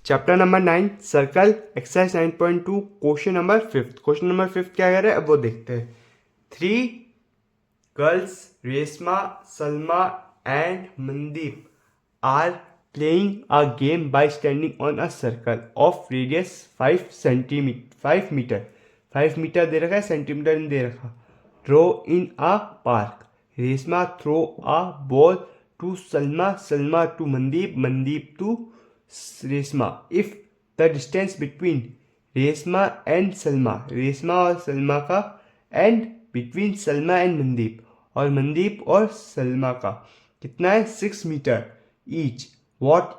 Chapter number 9 circle exercise 9.2 question number 5। Question number 5 क्या कह रहा है अब वो देखते हैं। 3 girls Reshma, Salma and Mandeep are playing a game by standing on a circle of radius 5 metre 5 metre दे रखा है, सेंटीमीटर नहीं दे रखा। Draw in a park. Reshma throw a ball to Salma, Salma to Mandeep, Mandeep to Reshma. If the distance between Reshma and Salma, Reshma और सलमा का, and between Salma and Mandeep, और मनदीप और सलमा का कितना है 6 metre each. What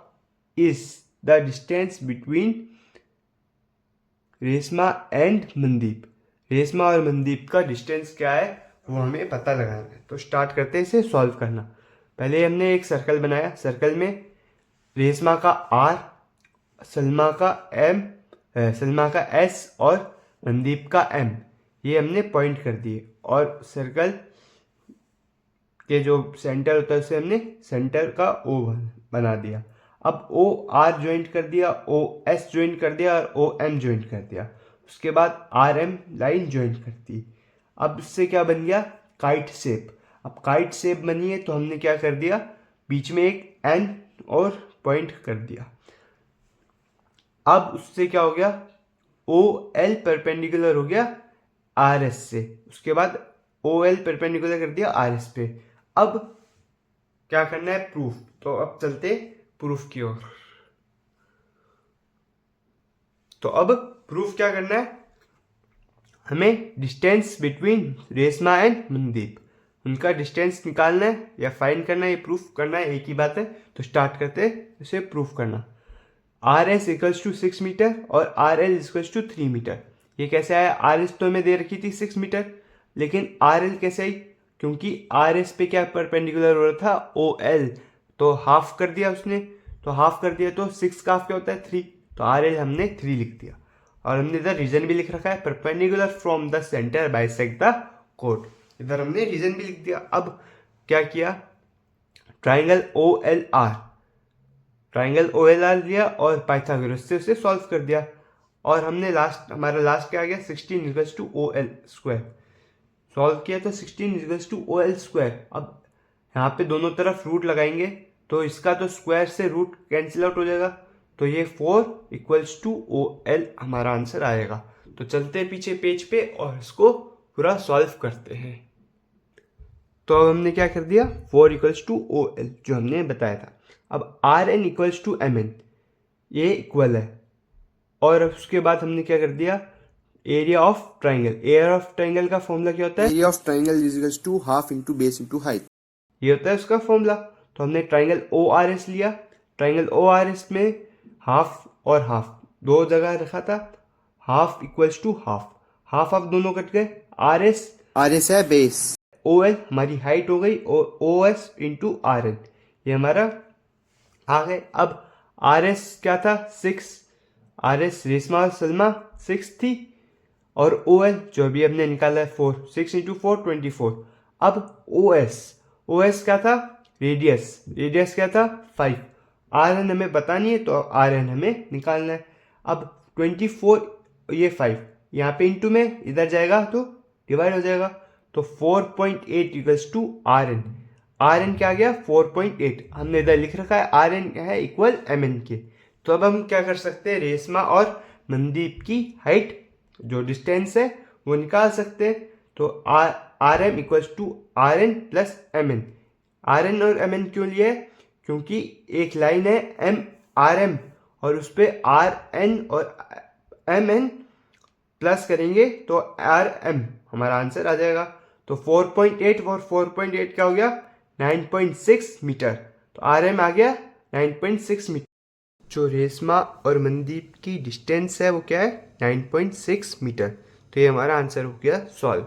is the distance between Reshma and Mandeep. Reshma और मनदीप का डिस्टेंस क्या है वो हमें पता लगाना है। तो स्टार्ट करते हैं इसे सॉल्व करना। पहले हमने एक सर्कल बनाया, सर्कल में रेशमा का आर, सलमा का एम, सलमा का एस और मनदीप का एम, ये हमने पॉइंट कर दिए। और सर्कल के जो सेंटर होता है उसे हमने सेंटर का ओ बना दिया। अब ओ आर ज्वाइंट कर दिया, ओ एस ज्वाइंट कर दिया और ओ एम ज्वाइंट कर दिया। उसके बाद आर एम लाइन ज्वाइंट कर दी। अब इससे क्या बन गया काइट शेप। अब काइट शेप बनी है तो हमने क्या कर दिया, बीच में एक एन और पॉइंट कर दिया। अब उससे क्या हो गया, ओ एल परपेंडिकुलर हो गया आर एस से। उसके बाद ओ एल परपेंडिकुलर कर दिया आर एस पे। अब क्या करना है प्रूफ। तो अब चलते प्रूफ की ओर। तो अब प्रूफ क्या करना है, हमें distance between Reshma and Mandeep, उनका डिस्टेंस निकालना है या फाइंड करना है, ये प्रूफ करना है, एक ही बात है। तो स्टार्ट करते हैं इसे प्रूफ करना। R S equals to 6 metre और R L equals to 3 metre. ये कैसे आया, आर एस तो हमें दे रखी थी 6 मीटर, लेकिन आर एल कैसे आई, क्योंकि आर एस पे क्या परपेंडिकुलर हो रहा था ओ एल, तो हाफ कर दिया उसने। तो हाफ कर दिया तो 6 का हाफ क्या होता है 3, तो आर एल हमने 3 लिख दिया। और हमने इधर रीजन भी लिख रखा है, perpendicular from the centre bisect the कोड, इधर हमने रीजन भी लिख दिया। अब क्या किया, triangle O L R, triangle O L R लिया और पाइथागोरस से उसे सॉल्व कर दिया। और हमने हमारा लास्ट क्या आ गया 16 equals to O L square. Solve किया तो 16 equals to O L square. अब यहाँ पे दोनों तरफ रूट लगाएंगे तो इसका तो स्क्वायर से रूट कैंसिल आउट हो जाएगा, तो ये 4 इक्वल्स टू ओ एल हमारा आंसर आएगा। तो चलते हैं पीछे पेज पे और इसको पूरा सॉल्व करते हैं। तो अब हमने क्या कर दिया 4 इक्वल्स टू ओ एल जो हमने बताया था। अब R N equals to M N, ये इक्वल है। और उसके बाद हमने क्या कर दिया area of triangle. Area of triangle का फॉर्मूला क्या होता है, area of triangle is equals to half into base into height. ये होता है उसका फॉर्मूला। तो हमने ट्राइंगल ओ आर एस लिया, ट्राइंगल ओ आर एस में हाफ और हाफ दो जगह रखा था, half equals to half, half half दोनों कट गए। आर एस है बेस, ओ एल हमारी हाइट हो गई, और O S into R N ये हमारा आ गए। अब आर एस क्या था 6, आर एस रेशमा और सलमा 6 थी, और ओ एल जो अभी हमने निकाला है 4, 6 इंटू 4 24। अब ओ एस क्या था रेडियस, रेडियस क्या था 5। आर एन हमें पता नहीं है तो आर एन हमें निकालना है। अब 24 ये 5 यहाँ पे इंटू में इधर जाएगा तो डिवाइड हो जाएगा, तो 4.8 equals to R N. R N क्या आ गया 4.8, हमने इधर लिख रखा है आर एन है इक्वल एम एन के। तो अब हम क्या कर सकते हैं, रेशमा और मनदीप की हाइट जो डिस्टेंस है वो निकाल सकते हैं। तो R M equals to R N plus M N. R N और एम एन क्यों लिए, क्योंकि एक लाइन है एम आर एम और उस पर आर एन और एम एन प्लस करेंगे तो आर एम हमारा आंसर आ जाएगा। तो 4.8 और 4.8 क्या हो गया 9.6 मीटर। तो आर एम आ गया 9.6 मीटर। जो रेशमा और मनदीप की डिस्टेंस है वो क्या है 9.6 मीटर। तो ये हमारा आंसर हो गया सॉल्व।